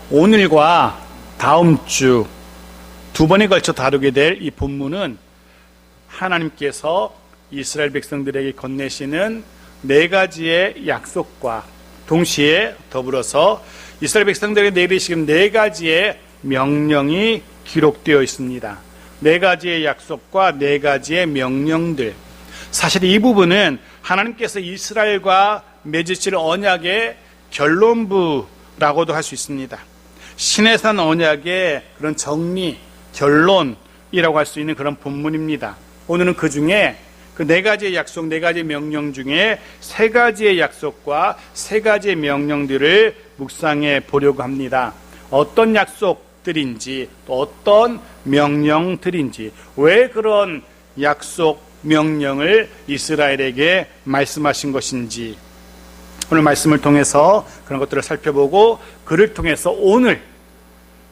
오늘과 다음 주 두 번에 걸쳐 다루게 될 이 본문은 하나님께서 이스라엘 백성들에게 건네시는 네 가지의 약속과 동시에 더불어서 이스라엘 백성들에게 내리시는 네 가지의 명령이 기록되어 있습니다. 네 가지의 약속과 네 가지의 명령들. 사실 이 부분은 하나님께서 이스라엘과 맺으실 언약의 결론부라고도 할 수 있습니다. 시내산 언약의 그런 정리, 결론이라고 할 수 있는 그런 본문입니다. 오늘은 그 중에 그 네 가지의 약속, 네 가지의 명령 중에 세 가지의 약속과 세 가지의 명령들을 묵상해 보려고 합니다. 어떤 약속들인지, 또 어떤 명령들인지, 왜 그런 약속, 명령을 이스라엘에게 말씀하신 것인지, 오늘 말씀을 통해서 그런 것들을 살펴보고 그를 통해서 오늘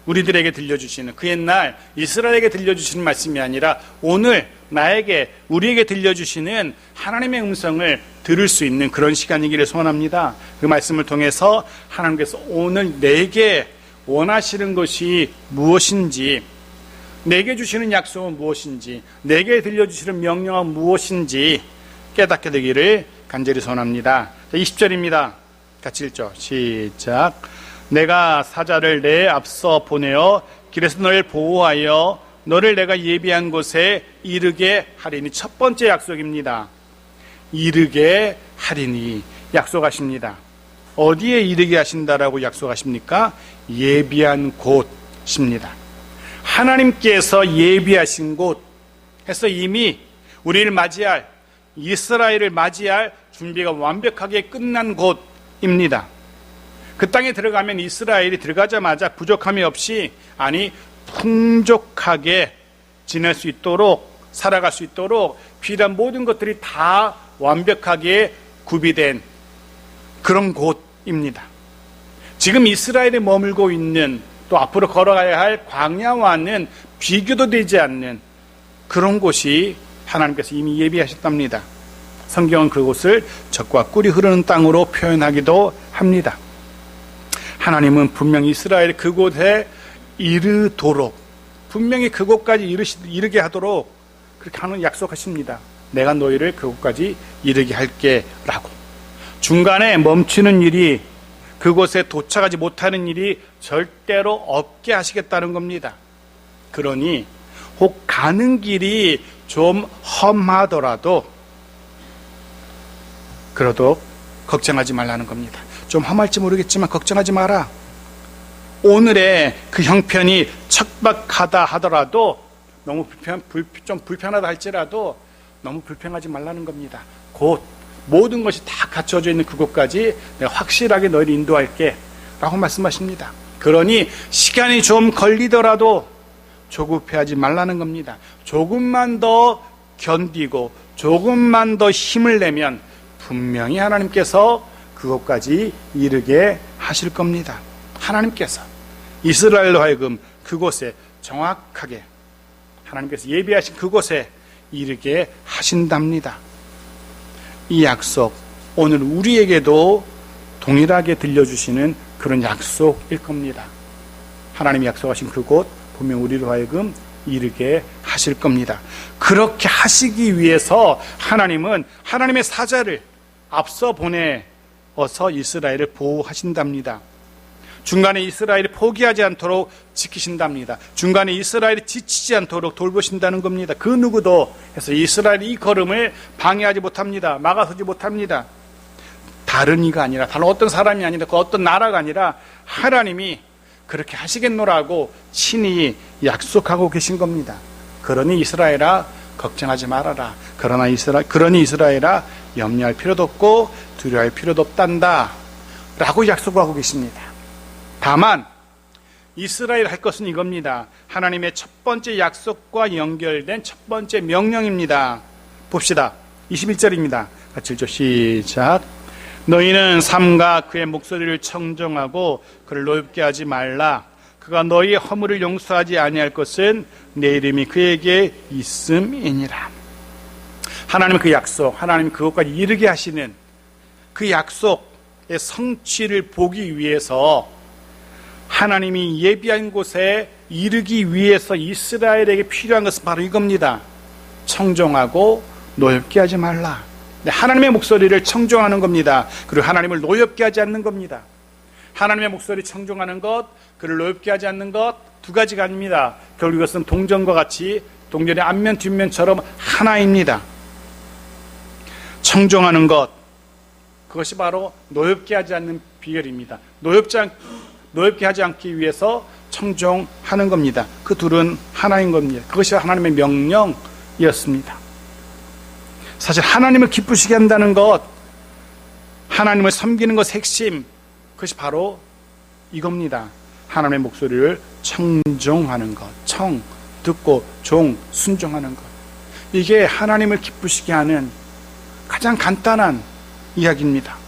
우리들에게 들려주시는, 그 옛날 이스라엘에게 들려주시는 말씀이 아니라 오늘 나에게, 우리에게 들려주시는 하나님의 음성을 들을 수 있는 그런 시간이기를 소원합니다. 그 말씀을 통해서 하나님께서 오늘 내게 원하시는 것이 무엇인지, 내게 주시는 약속은 무엇인지, 내게 들려주시는 명령은 무엇인지 깨닫게 되기를 간절히 소원합니다. 20절입니다. 같이 읽죠. 시작. 내가 사자를 내 앞서 보내어 길에서 너를 보호하여 너를 내가 예비한 곳에 이르게 하리니. 첫 번째 약속입니다. 이르게 하리니 약속하십니다. 어디에 이르게 하신다라고 약속하십니까? 예비한 곳입니다. 하나님께서 예비하신 곳 해서 이미 우리를 맞이할, 이스라엘을 맞이할 준비가 완벽하게 끝난 곳입니다. 그 땅에 들어가면 이스라엘이 들어가자마자 부족함이 없이, 아니 풍족하게 지낼 수 있도록, 살아갈 수 있도록 필요한 모든 것들이 다 완벽하게 구비된 그런 곳입니다. 지금 이스라엘에 머물고 있는, 또 앞으로 걸어가야 할 광야와는 비교도 되지 않는 그런 곳이 하나님께서 이미 예비하셨답니다. 성경은 그곳을 젖과 꿀이 흐르는 땅으로 표현하기도 합니다. 하나님은 분명히 이스라엘 그곳에 이르도록, 분명히 그곳까지 이르게 하도록 그렇게 하는 약속하십니다. 내가 너희를 그곳까지 이르게 할게 라고. 중간에 멈추는 일이, 그곳에 도착하지 못하는 일이 절대로 없게 하시겠다는 겁니다. 그러니 혹 가는 길이 좀 험하더라도 그래도 걱정하지 말라는 겁니다. 좀 험할지 모르겠지만 걱정하지 마라. 오늘의 그 형편이 척박하다 하더라도, 너무 좀 불편하다 할지라도 너무 불평하지 말라는 겁니다. 곧 모든 것이 다 갖춰져 있는 그곳까지 내가 확실하게 너희를 인도할게 라고 말씀하십니다. 그러니 시간이 좀 걸리더라도 조급해하지 말라는 겁니다. 조금만 더 견디고 조금만 더 힘을 내면 분명히 하나님께서 그곳까지 이르게 하실 겁니다. 하나님께서 이스라엘로 하여금 그곳에 정확하게, 하나님께서 예비하신 그곳에 이르게 하신답니다. 이 약속, 오늘 우리에게도 동일하게 들려주시는 그런 약속일 겁니다. 하나님이 약속하신 그곳, 분명 우리로 하여금 이르게 하실 겁니다. 그렇게 하시기 위해서 하나님은 하나님의 사자를 앞서 보내어서 이스라엘을 보호하신답니다. 중간에 이스라엘이 포기하지 않도록 지키신답니다. 중간에 이스라엘이 지치지 않도록 돌보신다는 겁니다. 그 누구도 해서 이스라엘이 이 걸음을 방해하지 못합니다. 막아서지 못합니다. 다른 이가 아니라, 다른 어떤 사람이 아니라, 그 어떤 나라가 아니라 하나님이 그렇게 하시겠노라고 친히 약속하고 계신 겁니다. 그러니 이스라엘아 걱정하지 말아라. 그러니 이스라엘아 염려할 필요도 없고 두려워할 필요도 없단다 라고 약속하고 계십니다. 다만 이스라엘 할 것은 이겁니다. 하나님의 첫 번째 약속과 연결된 첫 번째 명령입니다. 봅시다. 21절입니다. 같이 읽죠. 시작. 너희는 삼가 그의 목소리를 청정하고 그를 노엽게 하지 말라. 그가 너희의 허물을 용서하지 아니할 것은 내 이름이 그에게 있음이니라. 하나님의 그 약속, 하나님이 그것까지 이르게 하시는 그 약속의 성취를 보기 위해서 하나님이 예비한 곳에 이르기 위해서 이스라엘에게 필요한 것은 바로 이겁니다. 청종하고 노엽게 하지 말라. 하나님의 목소리를 청종하는 겁니다. 그리고 하나님을 노엽게 하지 않는 겁니다. 하나님의 목소리 청종하는 것, 그를 노엽게 하지 않는 것, 두 가지가 아닙니다. 결국 이것은 동전과 같이 동전의 앞면 뒷면처럼 하나입니다. 청종하는 것, 그것이 바로 노엽게 하지 않는 비결입니다. 노엽게 하지 않기 위해서 청종하는 겁니다. 그 둘은 하나인 겁니다. 그것이 하나님의 명령이었습니다. 사실 하나님을 기쁘시게 한다는 것, 하나님을 섬기는 것 핵심, 그것이 바로 이겁니다. 하나님의 목소리를 청종하는 것, 듣고 순종하는 것. 이게 하나님을 기쁘시게 하는 가장 간단한 이야기입니다.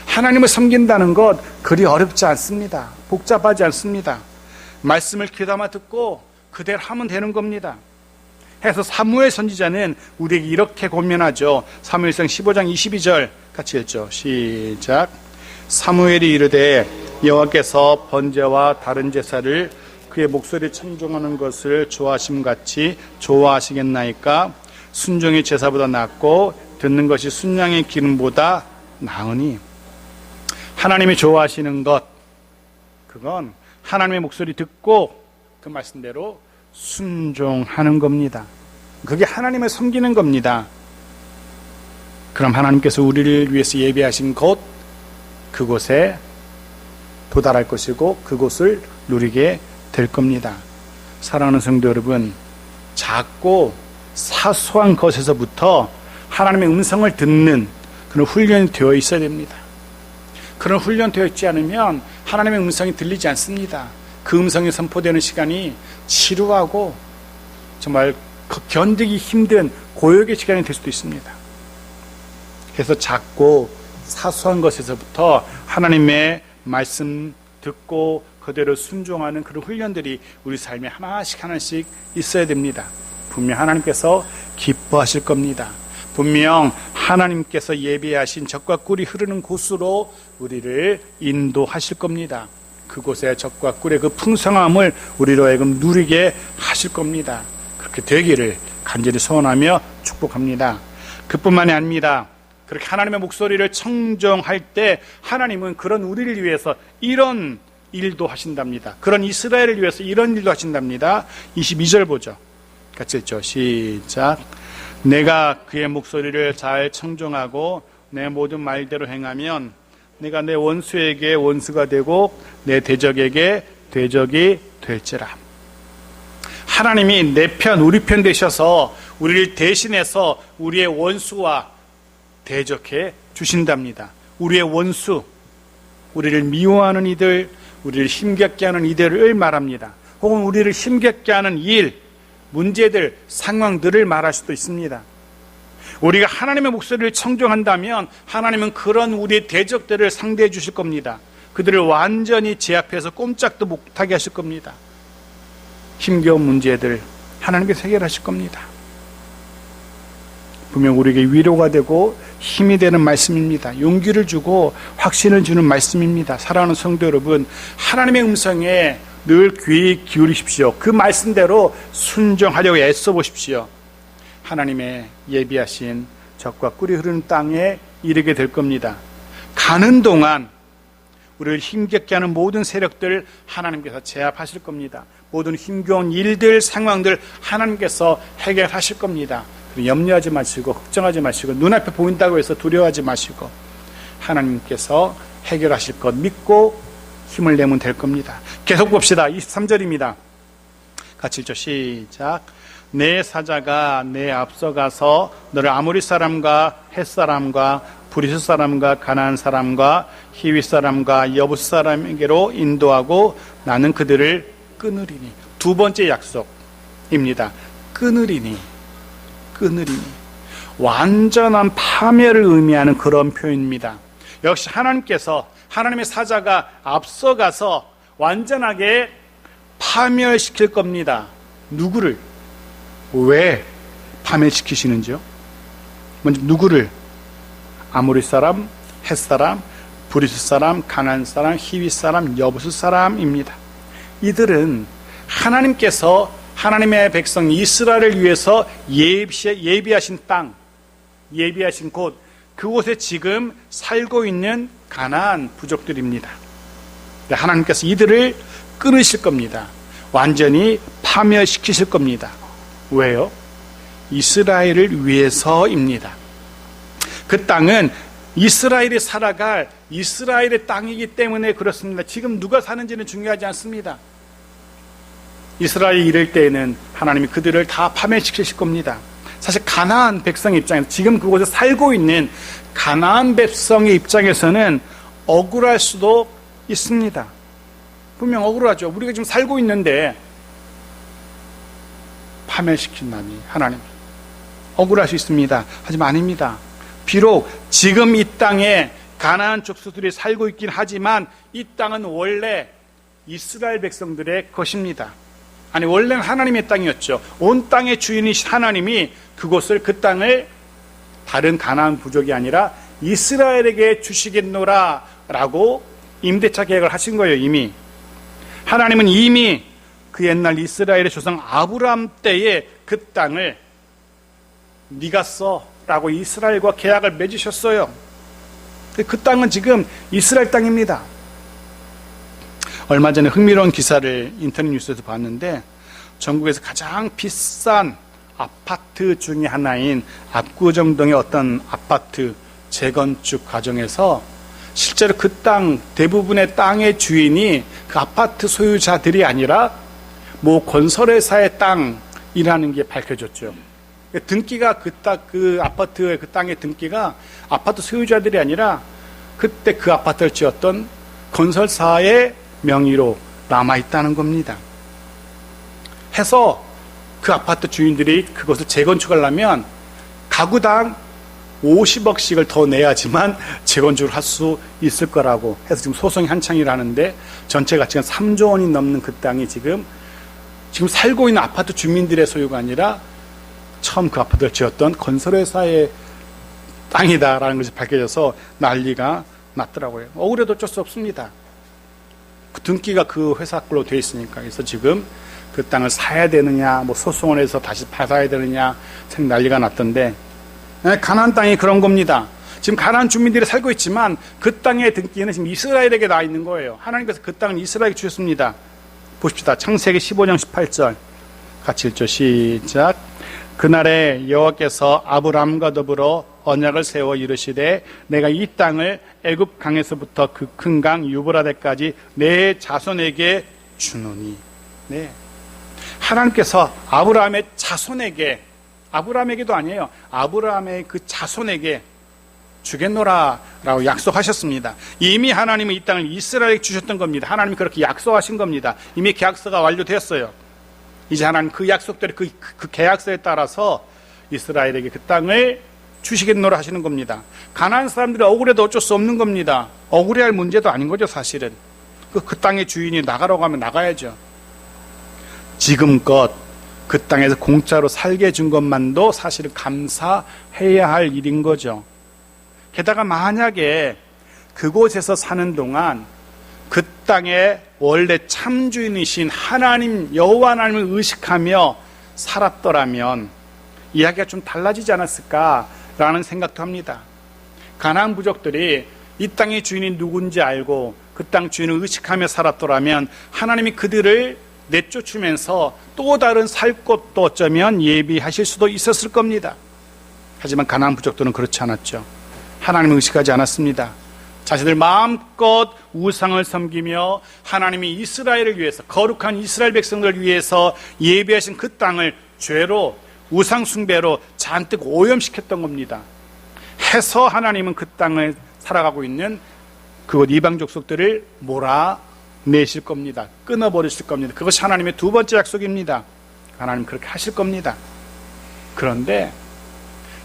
하나님을 섬긴다는 것 그리 어렵지 않습니다. 복잡하지 않습니다. 말씀을 귀담아 듣고 그대로 하면 되는 겁니다. 해서 사무엘 선지자는 우리에게 이렇게 권면하죠. 사무엘상 15장 22절 같이 읽죠. 시작. 사무엘이 이르되 여호와께서 번제와 다른 제사를 그의 목소리에 청종하는 것을 좋아하심같이 좋아하시겠나이까? 순종이 제사보다 낫고 듣는 것이 순양의 기름보다 나으니. 하나님이 좋아하시는 것, 그건 하나님의 목소리 듣고 그 말씀대로 순종하는 겁니다. 그게 하나님을 섬기는 겁니다. 그럼 하나님께서 우리를 위해서 예비하신 곳, 그곳에 도달할 것이고 그곳을 누리게 될 겁니다. 사랑하는 성도 여러분, 작고 사소한 것에서부터 하나님의 음성을 듣는 그런 훈련이 되어 있어야 됩니다. 그런 훈련되어 있지 않으면 하나님의 음성이 들리지 않습니다. 그 음성이 선포되는 시간이 지루하고 정말 견디기 힘든 고역의 시간이 될 수도 있습니다. 그래서 작고 사소한 것에서부터 하나님의 말씀 듣고 그대로 순종하는 그런 훈련들이 우리 삶에 하나씩 있어야 됩니다. 분명 하나님께서 기뻐하실 겁니다. 분명 하나님께서 예비하신 젖과 꿀이 흐르는 곳으로 우리를 인도하실 겁니다. 그곳에 젖과 꿀의 그 풍성함을 우리로 하여금 누리게 하실 겁니다. 그렇게 되기를 간절히 소원하며 축복합니다. 그뿐만이 아닙니다. 그렇게 하나님의 목소리를 청정할 때 하나님은 그런 우리를 위해서 이런 일도 하신답니다. 그런 이스라엘을 위해서 이런 일도 하신답니다. 22절 보죠. 같이 읽죠. 시작. 내가 그의 목소리를 잘 청종하고 내 모든 말대로 행하면 내가 내 원수에게 원수가 되고 내 대적에게 대적이 될지라. 하나님이 내 편, 우리 편 되셔서 우리를 대신해서 우리의 원수와 대적해 주신답니다. 우리의 원수, 우리를 미워하는 이들, 우리를 힘겹게 하는 이들을 말합니다. 혹은 우리를 힘겹게 하는 일, 문제들, 상황들을 말할 수도 있습니다. 우리가 하나님의 목소리를 청종한다면 하나님은 그런 우리의 대적들을 상대해 주실 겁니다. 그들을 완전히 제압해서 꼼짝도 못하게 하실 겁니다. 힘겨운 문제들 하나님께서 해결하실 겁니다. 분명 우리에게 위로가 되고 힘이 되는 말씀입니다. 용기를 주고 확신을 주는 말씀입니다. 사랑하는 성도 여러분, 하나님의 음성에 늘 귀 기울이십시오. 그 말씀대로 순종하려고 애써 보십시오. 하나님의 예비하신 젖과 꿀이 흐르는 땅에 이르게 될 겁니다. 가는 동안 우리를 힘겹게 하는 모든 세력들 하나님께서 제압하실 겁니다. 모든 힘겨운 일들, 상황들 하나님께서 해결하실 겁니다. 염려하지 마시고 걱정하지 마시고 눈앞에 보인다고 해서 두려워하지 마시고 하나님께서 해결하실 것 믿고 힘을 내면 될 겁니다. 계속 봅시다. 23절입니다. 같이 읽죠. 시작. 내 사자가 내 앞서가서 너를 아모리 사람과 헷 사람과 브리스 사람과 가나안 사람과 히위 사람과 여부스 사람에게로 인도하고 나는 그들을 끊으리니. 두 번째 약속입니다. 끊으리니. 완전한 파멸을 의미하는 그런 표현입니다. 역시 하나님께서, 하나님의 사자가 앞서가서 완전하게 파멸시킬 겁니다. 누구를? 왜 파멸시키시는지요? 먼저 누구를? 아모리 사람, 헷 사람, 브리스 사람, 가나안 사람, 히위 사람, 여부스 사람입니다. 이들은 하나님께서 하나님의 백성 이스라엘을 위해서 예비하신 땅, 예비하신 곳, 그곳에 지금 살고 있는 가나안 부족들입니다. 하나님께서 이들을 끊으실 겁니다. 완전히 파멸시키실 겁니다. 왜요? 이스라엘을 위해서입니다. 그 땅은 이스라엘이 살아갈 이스라엘의 땅이기 때문에 그렇습니다. 지금 누가 사는지는 중요하지 않습니다. 이스라엘이 이럴 때에는 하나님이 그들을 다 파멸시키실 겁니다. 사실 가나안 백성 입장에서, 지금 그곳에 살고 있는 가나안 백성의 입장에서는 억울할 수도 있습니다. 분명 억울하죠. 우리가 지금 살고 있는데 파멸시킨다니, 하나님. 억울할 수 있습니다. 하지만 아닙니다. 비록 지금 이 땅에 가나안 족속들이 살고 있긴 하지만 이 땅은 원래 이스라엘 백성들의 것입니다. 아니, 원래는 하나님의 땅이었죠. 온 땅의 주인이신 하나님이 그곳을, 그 땅을 다른 가나안 부족이 아니라 이스라엘에게 주시겠노라 라고 임대차 계약을 하신 거예요. 이미 하나님은 이미 그 옛날 이스라엘의 조상 아브라함 때에 그 땅을 네가 써 라고 이스라엘과 계약을 맺으셨어요. 그 땅은 지금 이스라엘 땅입니다. 얼마 전에 흥미로운 기사를 인터넷 뉴스에서 봤는데, 전국에서 가장 비싼 아파트 중에 하나인 압구정동의 어떤 아파트 재건축 과정에서 실제로 그 땅, 대부분의 땅의 주인이 그 아파트 소유자들이 아니라 모 건설회사의 땅이라는 게 밝혀졌죠. 등기가 그 아파트의 그 땅의 등기가 아파트 소유자들이 아니라 그때 그 아파트를 지었던 건설사의 명의로 남아있다는 겁니다. 해서 그 아파트 주인들이 그것을 재건축하려면 가구당 50억씩을 더 내야지만 재건축을 할 수 있을 거라고 해서 지금 소송이 한창이라는데, 전체 가치가 3조 원이 넘는 그 땅이 지금 살고 있는 아파트 주민들의 소유가 아니라 처음 그 아파트를 지었던 건설회사의 땅이다라는 것이 밝혀져서 난리가 났더라고요. 억울해도 어쩔 수 없습니다. 그 등기가 그 회사 걸로 되어 있으니까. 그래서 지금 그 땅을 사야 되느냐, 뭐 소송을 해서 다시 받아야 되느냐 난리가 났던데, 가나안 땅이 그런 겁니다. 지금 가나안 주민들이 살고 있지만 그 땅의 등기는 지금 이스라엘에게 나 있는 거예요. 하나님께서 그 땅을 이스라엘에게 주셨습니다. 보십시다. 창세기 15장 18절 같이 읽죠. 시작. 그날에 여호와께서 아브람과 더불어 언약을 세워 이르시되 내가 이 땅을 애굽 강에서부터 그 큰 강 유브라데까지 내 자손에게 주노니. 네. 하나님께서 아브라함의 자손에게, 아브라함에게도 아니에요, 아브라함의 그 자손에게 주겠노라 라고 약속하셨습니다. 이미 하나님은 이 땅을 이스라엘에게 주셨던 겁니다. 하나님이 그렇게 약속하신 겁니다. 이미 계약서가 완료되었어요. 이제 하나님 그 약속대로 그 계약서에 따라서 이스라엘에게 그 땅을 주시겠노라 하시는 겁니다. 가나안 사람들이 억울해도 어쩔 수 없는 겁니다. 억울해할 문제도 아닌 거죠. 사실은 그 땅의 주인이 나가라고 하면 나가야죠. 지금껏 그 땅에서 공짜로 살게 해준 것만도 사실은 감사해야 할 일인 거죠. 게다가 만약에 그곳에서 사는 동안 그 땅의 원래 참주인이신 하나님, 여호와 하나님을 의식하며 살았더라면 이야기가 좀 달라지지 않았을까라는 생각도 합니다. 가나안 부족들이 이 땅의 주인이 누군지 알고 그 땅 주인을 의식하며 살았더라면 하나님이 그들을 내쫓으면서 또 다른 살 곳도 어쩌면 예비하실 수도 있었을 겁니다. 하지만 가나안 부족들은 그렇지 않았죠. 하나님을 의식하지 않았습니다. 자신들 마음껏 우상을 섬기며 하나님이 이스라엘을 위해서, 거룩한 이스라엘 백성들을 위해서 예비하신 그 땅을 죄로, 우상 숭배로 잔뜩 오염시켰던 겁니다. 해서 하나님은 그 땅을 살아가고 있는 그곳 이방 족속들을 몰아내실 겁니다. 끊어버리실 겁니다. 그것이 하나님의 두 번째 약속입니다. 하나님 그렇게 하실 겁니다. 그런데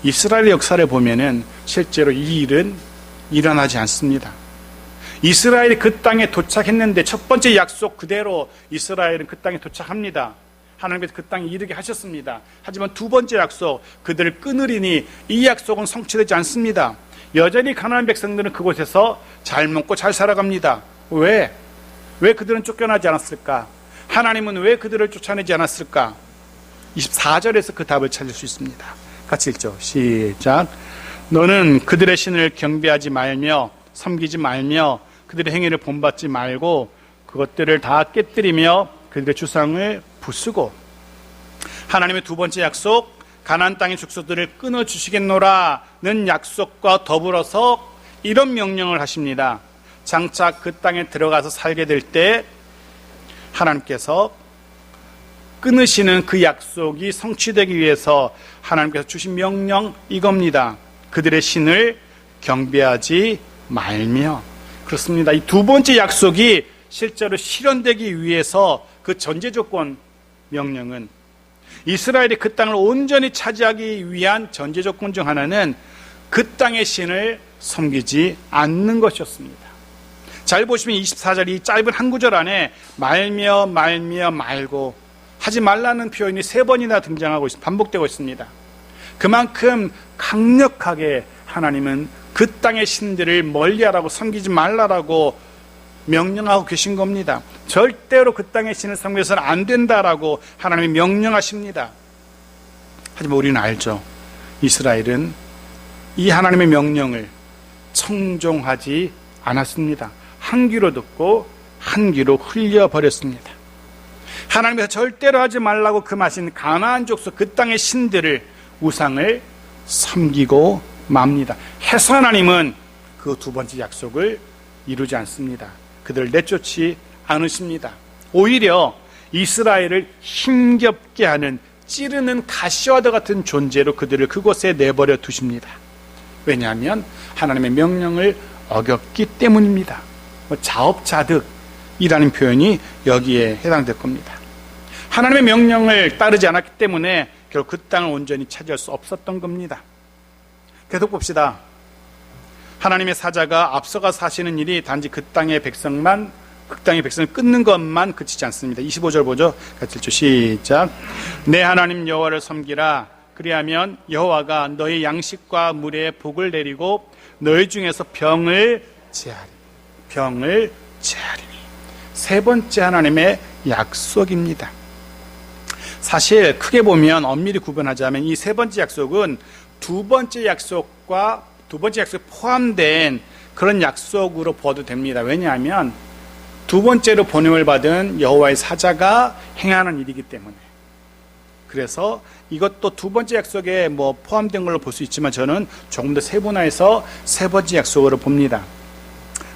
이스라엘의 역사를 보면은 실제로 이 일은 일어나지 않습니다. 이스라엘이 그 땅에 도착했는데 첫 번째 약속 그대로 이스라엘은 그 땅에 도착합니다. 하나님께서 그 땅에 이르게 하셨습니다. 하지만 두 번째 약속, 그들을 끊으리니, 이 약속은 성취되지 않습니다. 여전히 가나안 백성들은 그곳에서 잘 먹고 잘 살아갑니다. 왜 그들은 쫓겨나지 않았을까? 하나님은 왜 그들을 쫓아내지 않았을까? 24절에서 그 답을 찾을 수 있습니다. 같이 읽죠. 시작. 너는 그들의 신을 경배하지 말며 섬기지 말며 그들의 행위를 본받지 말고 그것들을 다 깨뜨리며 그들의 주상을 부수고. 하나님의 두 번째 약속, 가나안 땅의 족속들을 끊어주시겠노라는 약속과 더불어서 이런 명령을 하십니다. 장차 그 땅에 들어가서 살게 될 때 하나님께서 끊으시는 그 약속이 성취되기 위해서 하나님께서 주신 명령 이겁니다. 그들의 신을 경배하지 말며. 그렇습니다. 이 두 번째 약속이 실제로 실현되기 위해서 그 전제 조건 명령은, 이스라엘이 그 땅을 온전히 차지하기 위한 전제 조건 중 하나는 그 땅의 신을 섬기지 않는 것이었습니다. 잘 보시면 24절 이 짧은 한 구절 안에 말며 말고 하지 말라는 표현이 3번이나 등장하고 있습니다. 반복되고 있습니다. 그만큼 강력하게 하나님은 그 땅의 신들을 멀리하라고, 섬기지 말라라고 명령하고 계신 겁니다. 절대로 그 땅의 신을 섬겨서는 안 된다라고 하나님이 명령하십니다. 하지만 우리는 알죠. 이스라엘은 이 하나님의 명령을 청종하지 않았습니다. 한 귀로 듣고 한 귀로 흘려버렸습니다. 하나님께서 절대로 하지 말라고 금하신 가나안 족속 그 땅의 신들을, 우상을 섬기고 맙니다. 해서 하나님은 그 두 번째 약속을 이루지 않습니다. 그들을 내쫓지 않으십니다. 오히려 이스라엘을 힘겹게 하는 찌르는 가시와도 같은 존재로 그들을 그곳에 내버려 두십니다. 왜냐하면 하나님의 명령을 어겼기 때문입니다. 자업자득이라는 표현이 여기에 해당될 겁니다. 하나님의 명령을 따르지 않았기 때문에 결국 그 땅을 온전히 차지할 수 없었던 겁니다. 계속 봅시다. 하나님의 사자가 앞서가 사시는 일이 단지 그 땅의 백성을 끊는 것만 그치지 않습니다. 25절 보죠. 같이 읽죠. 시작. 내 하나님 여호와를 섬기라. 그리하면 여호와가 너희 양식과 물에 복을 내리고 너희 중에서 병을 제하리니. 세 번째 하나님의 약속입니다. 사실 크게 보면, 엄밀히 구분하자면 이 세 번째 약속은 두 번째 약속에 포함된 그런 약속으로 봐도 됩니다. 왜냐하면 두 번째로 보냄을 받은 여호와의 사자가 행하는 일이기 때문에. 그래서 이것도 두 번째 약속에 포함된 걸로 볼 수 있지만 저는 조금 더 세분화해서 세 번째 약속으로 봅니다.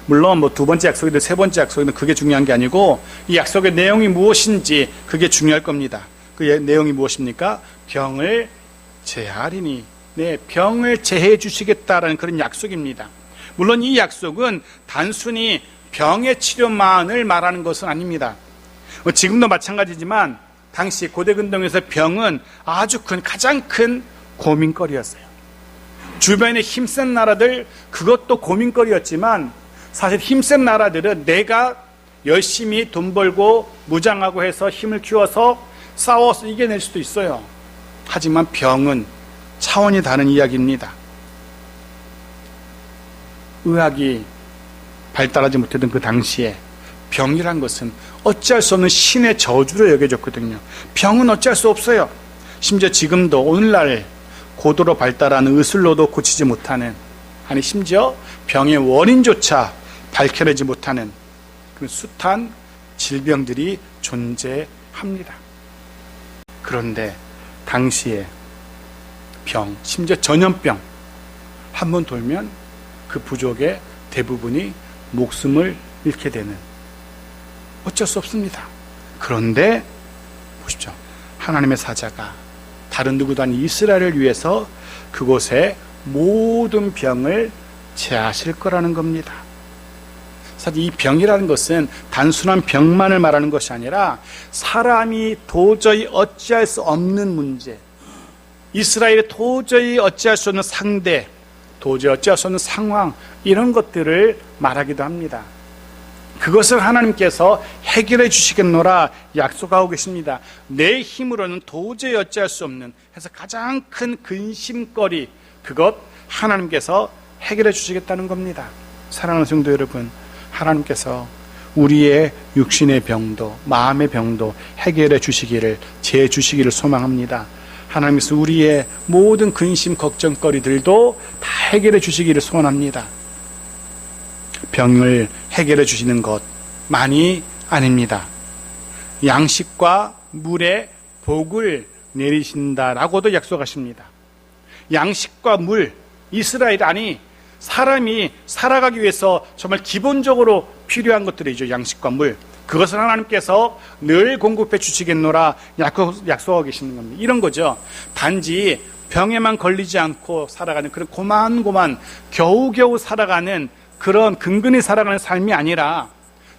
물론 두 번째 약속이든 세 번째 약속이든 그게 중요한 게 아니고 이 약속의 내용이 무엇인지 그게 중요할 겁니다. 그 내용이 무엇입니까? 병을 제하리니. 네, 병을 제해 주시겠다라는 그런 약속입니다. 물론 이 약속은 단순히 병의 치료만을 말하는 것은 아닙니다. 지금도 마찬가지지만 당시 고대 근동에서 병은 가장 큰 고민거리였어요. 주변에 힘센 나라들, 그것도 고민거리였지만 사실 힘센 나라들은 내가 열심히 돈 벌고 무장하고 해서 힘을 키워서 싸워서 이겨낼 수도 있어요. 하지만 병은 차원이 다른 이야기입니다. 의학이 발달하지 못했던 그 당시에 병이란 것은 어찌할 수 없는 신의 저주로 여겨졌거든요. 병은 어찌할 수 없어요. 심지어 지금도 오늘날 고도로 발달한 의술로도 고치지 못하는, 심지어 병의 원인조차 밝혀내지 못하는 그 숱한 질병들이 존재합니다. 그런데 당시에 병, 심지어 전염병 한 번 돌면 그 부족의 대부분이 목숨을 잃게 되는, 어쩔 수 없습니다. 그런데 보십시오. 하나님의 사자가 다른 누구도 아닌 이스라엘을 위해서 그곳에 모든 병을 제하실 거라는 겁니다. 사실 이 병이라는 것은 단순한 병만을 말하는 것이 아니라 사람이 도저히 어찌할 수 없는 문제, 이스라엘이 도저히 어찌할 수 없는 상대, 도저히 어찌할 수 없는 상황, 이런 것들을 말하기도 합니다. 그것을 하나님께서 해결해 주시겠노라 약속하고 계십니다. 내 힘으로는 도저히 어찌할 수 없는, 해서 가장 큰 근심거리, 그것 하나님께서 해결해 주시겠다는 겁니다. 사랑하는 성도 여러분, 하나님께서 우리의 육신의 병도 마음의 병도 해결해 주시기를 제 주시기를 소망합니다. 하나님께서 우리의 모든 근심 걱정거리들도 다 해결해 주시기를 소원합니다. 병을 해결해 주시는 것만이 아닙니다. 양식과 물에 복을 내리신다라고도 약속하십니다. 양식과 물, 이스라엘 안이 사람이 살아가기 위해서 정말 기본적으로 필요한 것들이죠. 양식과 물. 그것을 하나님께서 늘 공급해 주시겠노라 약속하고 계시는 겁니다. 이런 거죠. 단지 병에만 걸리지 않고 살아가는 그런 고만고만 겨우겨우 살아가는 그런 근근히 살아가는 삶이 아니라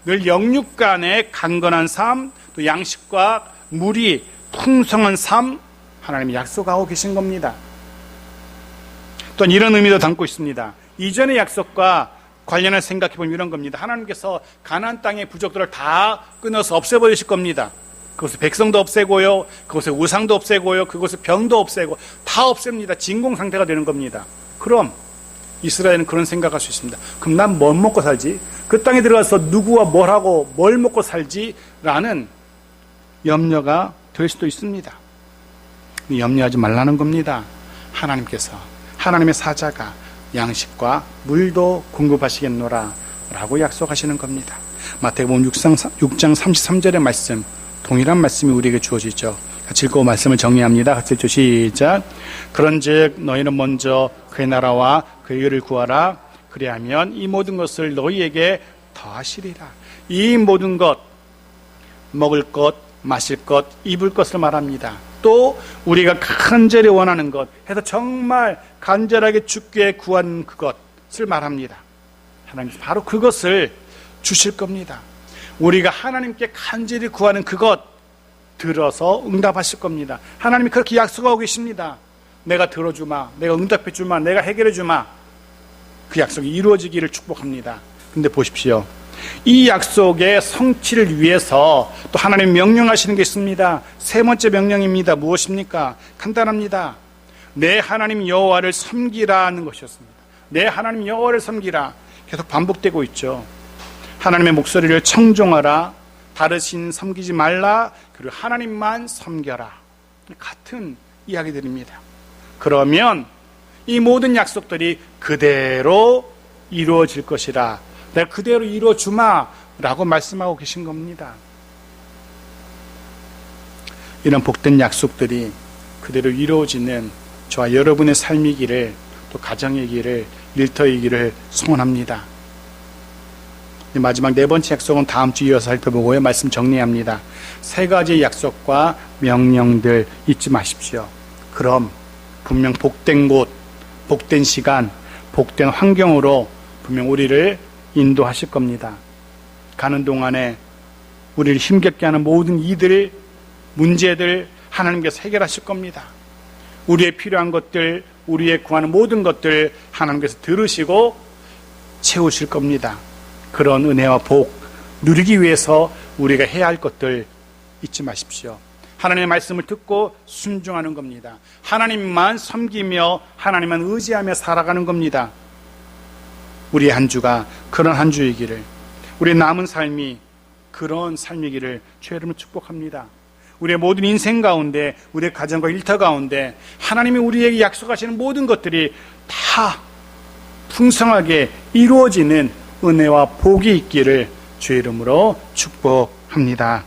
늘 영육 간의 강건한 삶, 또 양식과 물이 풍성한 삶, 하나님이 약속하고 계신 겁니다. 또 이런 의미도 담고 있습니다. 이전의 약속과 관련해서 생각해보면 이런 겁니다. 하나님께서 가나안 땅의 부족들을 다 끊어서 없애버리실 겁니다. 그것의 백성도 없애고요, 그것의 우상도 없애고요, 그것의 병도 없애고 다 없앱니다. 진공 상태가 되는 겁니다. 그럼 이스라엘은 그런 생각할 수 있습니다. 그럼 난 뭘 먹고 살지? 그 땅에 들어가서 누구와 뭘 하고 뭘 먹고 살지? 라는 염려가 될 수도 있습니다. 염려하지 말라는 겁니다. 하나님께서, 하나님의 사자가 양식과 물도 공급하시겠노라 라고 약속하시는 겁니다. 마태복음 6장 33절의 말씀, 동일한 말씀이 우리에게 주어지죠. 같이 읽고 말씀을 정리합니다. 같이 읽죠. 시작. 그런즉 너희는 먼저 그의 나라와 그의 의를 구하라. 그리하면 이 모든 것을 너희에게 더하시리라. 이 모든 것, 먹을 것, 마실 것, 입을 것을 말합니다. 또 우리가 간절히 원하는 것 해서 정말 간절하게 주께 구한 그것을 말합니다. 하나님 바로 그것을 주실 겁니다. 우리가 하나님께 간절히 구하는 그것 들어서 응답하실 겁니다. 하나님이 그렇게 약속하고 계십니다. 내가 들어주마, 내가 응답해주마, 내가 해결해주마. 그 약속이 이루어지기를 축복합니다. 근데 보십시오, 이 약속의 성취를 위해서 또 하나님 명령하시는 게 있습니다. 세 번째 명령입니다. 무엇입니까? 간단합니다. 내 하나님 여호와를 섬기라는 것이었습니다. 내 하나님 여호와를 섬기라. 계속 반복되고 있죠. 하나님의 목소리를 청종하라. 다르신 섬기지 말라. 그리고 하나님만 섬겨라. 같은 이야기들입니다. 그러면 이 모든 약속들이 그대로 이루어질 것이라. 내가 그대로 이루어주마 라고 말씀하고 계신 겁니다. 이런 복된 약속들이 그대로 이루어지는 저와 여러분의 삶이기를, 또 가정이기를, 일터이기를 소원합니다. 마지막 네 번째 약속은 다음 주 이어서 살펴보고요. 말씀 정리합니다. 세 가지 약속과 명령들 잊지 마십시오. 그럼 분명 복된 곳, 복된 시간, 복된 환경으로 분명 우리를 인도하실 겁니다. 가는 동안에 우리를 힘겹게 하는 모든 이들, 문제들 하나님께서 해결하실 겁니다. 우리의 필요한 것들, 우리의 구하는 모든 것들 하나님께서 들으시고 채우실 겁니다. 그런 은혜와 복 누리기 위해서 우리가 해야 할 것들 잊지 마십시오. 하나님의 말씀을 듣고 순종하는 겁니다. 하나님만 섬기며 하나님만 의지하며 살아가는 겁니다. 우리의 한 주가 그런 한 주이기를, 우리의 남은 삶이 그런 삶이기를 주의 이름으로 축복합니다. 우리의 모든 인생 가운데, 우리의 가정과 일터 가운데 하나님이 우리에게 약속하시는 모든 것들이 다 풍성하게 이루어지는 은혜와 복이 있기를 주의 이름으로 축복합니다.